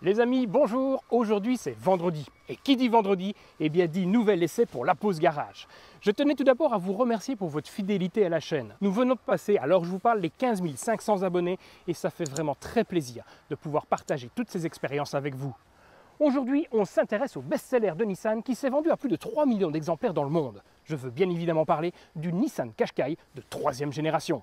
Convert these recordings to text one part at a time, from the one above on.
Les amis, bonjour! Aujourd'hui c'est vendredi. Et qui dit vendredi, eh bien dit nouvel essai pour la pause garage. Je tenais tout d'abord à vous remercier pour votre fidélité à la chaîne. Nous venons de passer, alors je vous parle, les 15 500 abonnés et ça fait vraiment très plaisir de pouvoir partager toutes ces expériences avec vous. Aujourd'hui, on s'intéresse au best-seller de Nissan qui s'est vendu à plus de 3 millions d'exemplaires dans le monde. Je veux bien évidemment parler du Nissan Qashqai de 3e génération.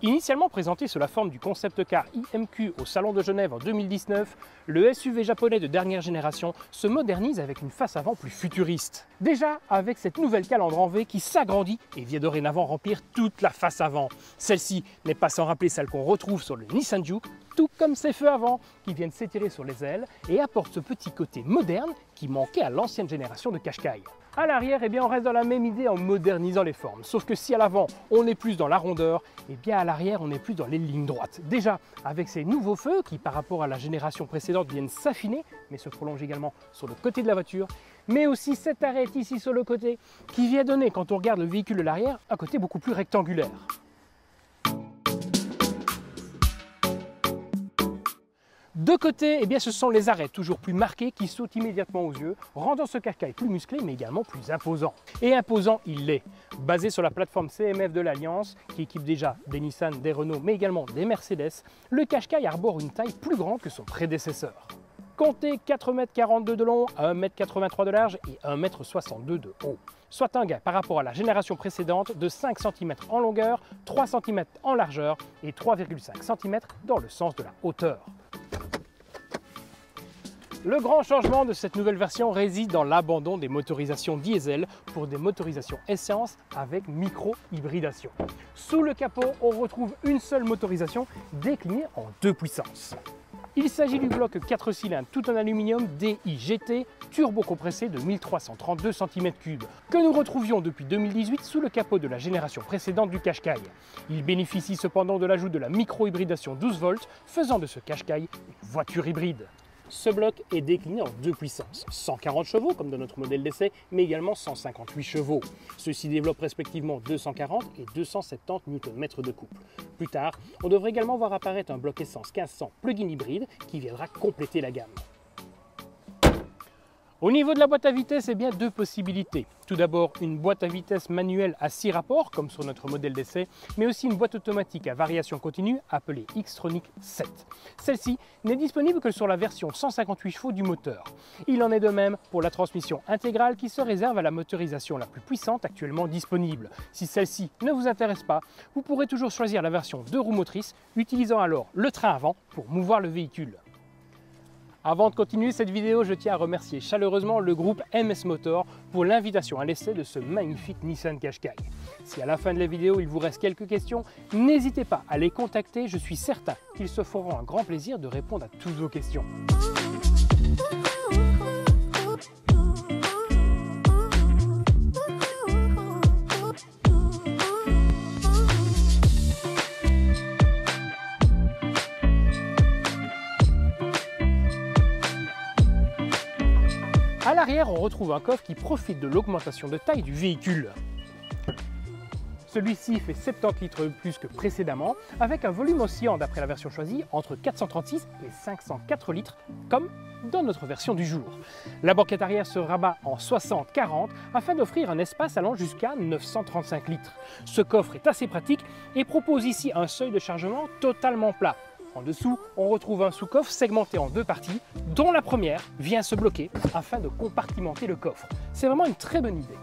Initialement présenté sous la forme du concept car IMQ au Salon de Genève en 2019, le SUV japonais de dernière génération se modernise avec une face avant plus futuriste. Déjà avec cette nouvelle calandre en V qui s'agrandit et vient dorénavant remplir toute la face avant. Celle-ci n'est pas sans rappeler celle qu'on retrouve sur le Nissan Juke, tout comme ses feux avant qui viennent s'étirer sur les ailes et apportent ce petit côté moderne qui manquait à l'ancienne génération de Qashqai. À l'arrière, eh bien, on reste dans la même idée en modernisant les formes. Sauf que si à l'avant, on est plus dans la rondeur, eh bien à l'arrière, on est plus dans les lignes droites. Déjà, avec ces nouveaux feux qui, par rapport à la génération précédente, viennent s'affiner, mais se prolongent également sur le côté de la voiture, mais aussi cette arête ici sur le côté, qui vient donner, quand on regarde le véhicule de l'arrière, un côté beaucoup plus rectangulaire. De côté, eh bien, ce sont les arêtes toujours plus marquées qui sautent immédiatement aux yeux, rendant ce Qashqai plus musclé mais également plus imposant. Et imposant, il l'est. Basé sur la plateforme CMF de l'Alliance, qui équipe déjà des Nissan, des Renault mais également des Mercedes, le Qashqai arbore une taille plus grande que son prédécesseur. Comptez 4,42 m de long, 1,83 m de large et 1,62 m de haut. Soit un gain par rapport à la génération précédente de 5 cm en longueur, 3 cm en largeur et 3,5 cm dans le sens de la hauteur. Le grand changement de cette nouvelle version réside dans l'abandon des motorisations diesel pour des motorisations essence avec micro-hybridation. Sous le capot, on retrouve une seule motorisation déclinée en 2 puissances. Il s'agit du bloc 4 cylindres tout en aluminium DI-GT turbo-compressé de 1332 cm3 que nous retrouvions depuis 2018 sous le capot de la génération précédente du Qashqai. Il bénéficie cependant de l'ajout de la micro-hybridation 12 volts faisant de ce Qashqai une voiture hybride. Ce bloc est décliné en 2 puissances, 140 chevaux comme dans notre modèle d'essai, mais également 158 chevaux. Ceux-ci développent respectivement 240 et 270 Nm de couple. Plus tard, on devrait également voir apparaître un bloc essence 1500 plug-in hybride qui viendra compléter la gamme. Au niveau de la boîte à vitesse, eh bien 2 possibilités. Tout d'abord, une boîte à vitesse manuelle à 6 rapports, comme sur notre modèle d'essai, mais aussi une boîte automatique à variation continue appelée Xtronic 7. Celle-ci n'est disponible que sur la version 158 chevaux du moteur. Il en est de même pour la transmission intégrale qui se réserve à la motorisation la plus puissante actuellement disponible. Si celle-ci ne vous intéresse pas, vous pourrez toujours choisir la version 2 roues motrices, utilisant alors le train avant pour mouvoir le véhicule. Avant de continuer cette vidéo, je tiens à remercier chaleureusement le groupe MS Motor pour l'invitation à l'essai de ce magnifique Nissan Qashqai. Si à la fin de la vidéo il vous reste quelques questions, n'hésitez pas à les contacter, je suis certain qu'ils se feront un grand plaisir de répondre à toutes vos questions. À l'arrière, on retrouve un coffre qui profite de l'augmentation de taille du véhicule. Celui-ci fait 70 litres de plus que précédemment, avec un volume oscillant d'après la version choisie entre 436 et 504 litres, comme dans notre version du jour. La banquette arrière se rabat en 60-40 afin d'offrir un espace allant jusqu'à 935 litres. Ce coffre est assez pratique et propose ici un seuil de chargement totalement plat. En dessous, on retrouve un sous-coffre segmenté en 2 parties, dont la première vient se bloquer afin de compartimenter le coffre. C'est vraiment une très bonne idée.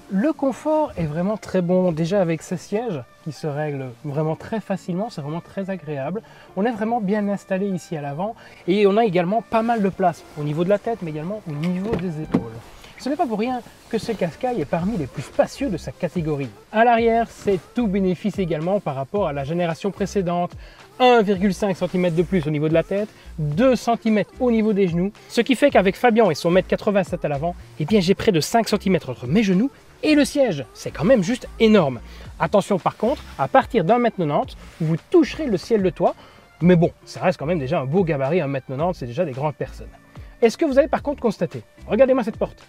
Le confort est vraiment très bon, déjà avec ces sièges qui se règlent vraiment très facilement, c'est vraiment très agréable. On est vraiment bien installé ici à l'avant et on a également pas mal de place au niveau de la tête mais également au niveau des épaules. Ce n'est pas pour rien que ce Qashqai est parmi les plus spacieux de sa catégorie. À l'arrière, c'est tout bénéfice également par rapport à la génération précédente. 1,5 cm de plus au niveau de la tête, 2 cm au niveau des genoux, ce qui fait qu'avec Fabien et son 1,87 m à l'avant, eh bien j'ai près de 5 cm entre mes genoux et le siège. C'est quand même juste énorme. Attention par contre, à partir d'1,90 m, vous toucherez le ciel de toit, mais bon, ça reste quand même déjà un beau gabarit, 1,90 m, c'est déjà des grandes personnes. Est-ce que vous avez par contre constaté, regardez-moi cette porte.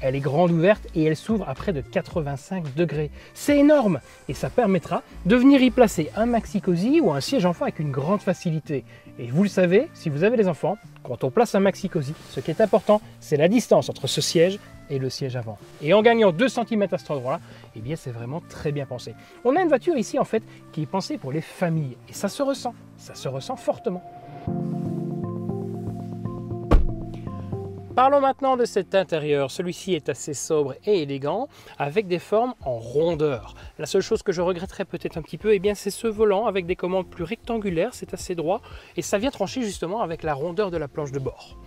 Elle est grande ouverte et elle s'ouvre à près de 85 degrés. C'est énorme et ça permettra de venir y placer un maxi-cosy ou un siège enfant avec une grande facilité. Et vous le savez, si vous avez des enfants, quand on place un maxi-cosy, ce qui est important, c'est la distance entre ce siège et le siège avant. Et en gagnant 2 cm à cet endroit-là, eh bien c'est vraiment très bien pensé. On a une voiture ici en fait qui est pensée pour les familles et ça se ressent fortement. Parlons maintenant de cet intérieur. Celui-ci est assez sobre et élégant, avec des formes en rondeur. La seule chose que je regretterais peut-être un petit peu, eh bien, c'est ce volant avec des commandes plus rectangulaires, c'est assez droit, et ça vient trancher justement avec la rondeur de la planche de bord.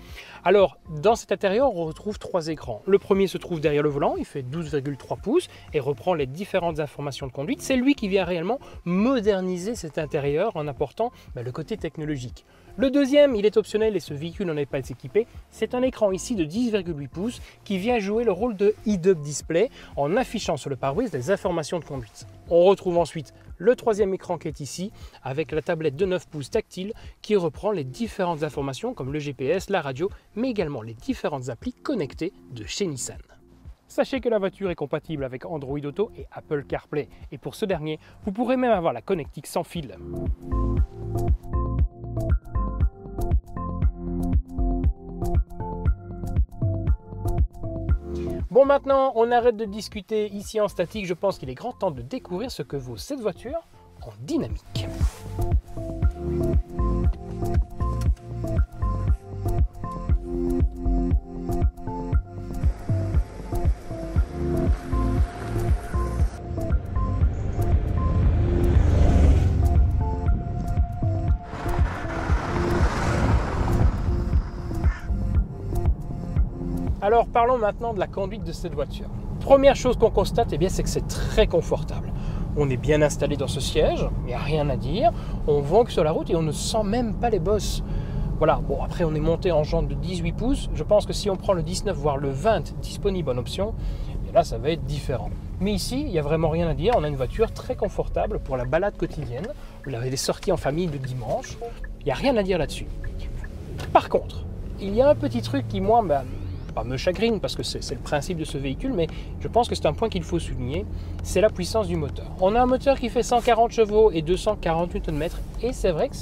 Alors, dans cet intérieur, on retrouve 3 écrans. Le premier se trouve derrière le volant, il fait 12,3 pouces et reprend les différentes informations de conduite. C'est lui qui vient réellement moderniser cet intérieur en apportant le côté technologique. Le deuxième, il est optionnel et ce véhicule n'en est pas équipé. C'est un écran ici de 10,8 pouces qui vient jouer le rôle de head-up display en affichant sur le pare-brise des informations de conduite. On retrouve ensuite le troisième écran qui est ici avec la tablette de 9 pouces tactile qui reprend les différentes informations comme le GPS, la radio, mais également les différentes applis connectées de chez Nissan. Sachez que la voiture est compatible avec Android Auto et Apple CarPlay. Et pour ce dernier, vous pourrez même avoir la connectique sans fil. Bon, maintenant, on arrête de discuter ici en statique. Je pense qu'il est grand temps de découvrir ce que vaut cette voiture en dynamique. Alors parlons maintenant de la conduite de cette voiture. Première chose qu'on constate, eh bien, c'est que c'est très confortable. On est bien installé dans ce siège, il n'y a rien à dire. On vogue sur la route et on ne sent même pas les bosses. Voilà, bon après on est monté en jantes de 18 pouces. Je pense que si on prend le 19 voire le 20 disponible en option, et là ça va être différent. Mais ici, il n'y a vraiment rien à dire. On a une voiture très confortable pour la balade quotidienne. Vous avez des sorties en famille le dimanche. Il n'y a rien à dire là-dessus. Par contre, il y a un petit truc qui moi pas me chagrine parce que c'est le principe de ce véhicule, mais je pense que c'est un point qu'il faut souligner, c'est la puissance du moteur. On a un moteur qui fait 140 chevaux et 240 Nm et c'est vrai que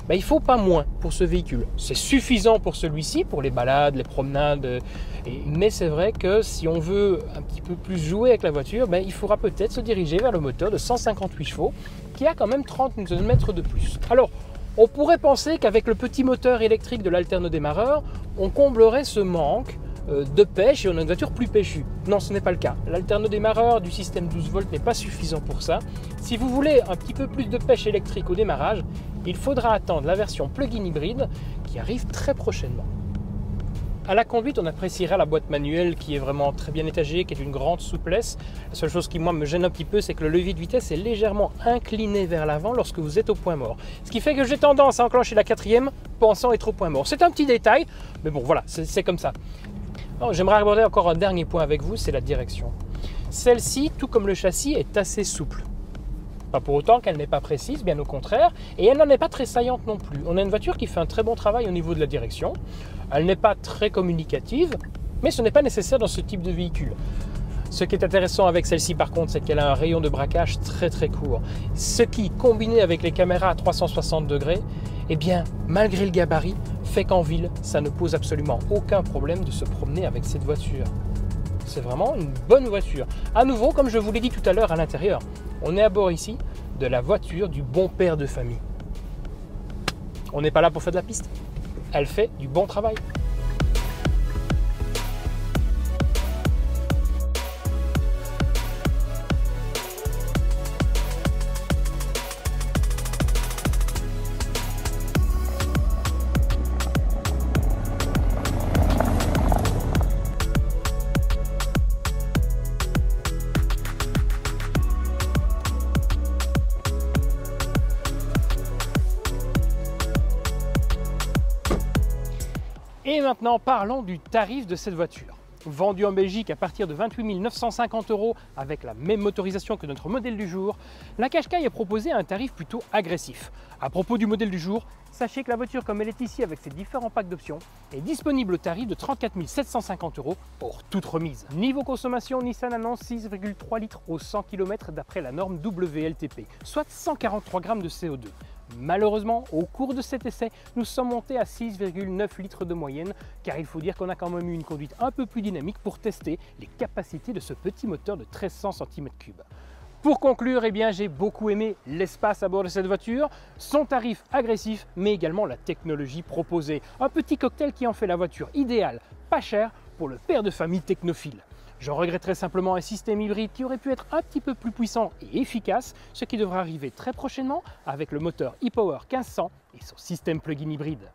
il ne faut pas moins pour ce véhicule. C'est suffisant pour celui-ci, pour les balades, les promenades, mais c'est vrai que si on veut un petit peu plus jouer avec la voiture, il faudra peut-être se diriger vers le moteur de 158 chevaux qui a quand même 30 Nm de plus. Alors, on pourrait penser qu'avec le petit moteur électrique de l'alternodémarreur, on comblerait ce manque de pêche et on a une voiture plus pêchue. Non, ce n'est pas le cas. L'alternodémarreur du système 12 volts n'est pas suffisant pour ça. Si vous voulez un petit peu plus de pêche électrique au démarrage, il faudra attendre la version plug-in hybride qui arrive très prochainement. À la conduite, on appréciera la boîte manuelle qui est vraiment très bien étagée, qui est d'une grande souplesse. La seule chose qui moi me gêne un petit peu, c'est que le levier de vitesse est légèrement incliné vers l'avant lorsque vous êtes au point mort. Ce qui fait que j'ai tendance à enclencher la quatrième pensant être au point mort. C'est un petit détail, mais bon voilà, c'est comme ça. J'aimerais aborder encore un dernier point avec vous, c'est la direction. Celle-ci, tout comme le châssis, est assez souple. Pas pour autant qu'elle n'est pas précise, bien au contraire, et elle n'en est pas très saillante non plus. On a une voiture qui fait un très bon travail au niveau de la direction. Elle n'est pas très communicative, mais ce n'est pas nécessaire dans ce type de véhicule. Ce qui est intéressant avec celle-ci par contre, c'est qu'elle a un rayon de braquage très très court. Ce qui, combiné avec les caméras à 360 degrés, eh bien, malgré le gabarit, fait qu'en ville, ça ne pose absolument aucun problème de se promener avec cette voiture. C'est vraiment une bonne voiture. À nouveau, comme je vous l'ai dit tout à l'heure à l'intérieur, on est à bord ici de la voiture du bon père de famille. On n'est pas là pour faire de la piste. Elle fait du bon travail. Et maintenant, parlons du tarif de cette voiture. Vendue en Belgique à partir de 28 950 € avec la même motorisation que notre modèle du jour, la Qashqai est proposée à un tarif plutôt agressif. À propos du modèle du jour, sachez que la voiture comme elle est ici avec ses différents packs d'options est disponible au tarif de 34 750 € hors toute remise. Niveau consommation, Nissan annonce 6,3 litres au 100 km d'après la norme WLTP, soit 143 grammes de CO2. Malheureusement, au cours de cet essai, nous sommes montés à 6,9 litres de moyenne, car il faut dire qu'on a quand même eu une conduite un peu plus dynamique pour tester les capacités de ce petit moteur de 1300 cm3. Pour conclure, j'ai beaucoup aimé l'espace à bord de cette voiture, son tarif agressif, mais également la technologie proposée. Un petit cocktail qui en fait la voiture idéale, pas chère, pour le père de famille technophile. Je regretterais simplement un système hybride qui aurait pu être un petit peu plus puissant et efficace, ce qui devrait arriver très prochainement avec le moteur e-Power 1500 et son système plug-in hybride.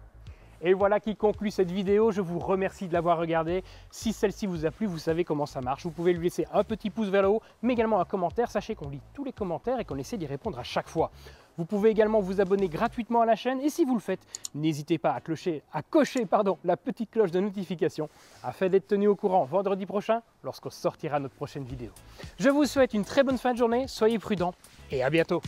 Et voilà qui conclut cette vidéo, je vous remercie de l'avoir regardée. Si celle-ci vous a plu, vous savez comment ça marche. Vous pouvez lui laisser un petit pouce vers le haut, mais également un commentaire. Sachez qu'on lit tous les commentaires et qu'on essaie d'y répondre à chaque fois. Vous pouvez également vous abonner gratuitement à la chaîne et si vous le faites, n'hésitez pas à cocher la petite cloche de notification afin d'être tenu au courant vendredi prochain lorsqu'on sortira notre prochaine vidéo. Je vous souhaite une très bonne fin de journée, soyez prudents et à bientôt.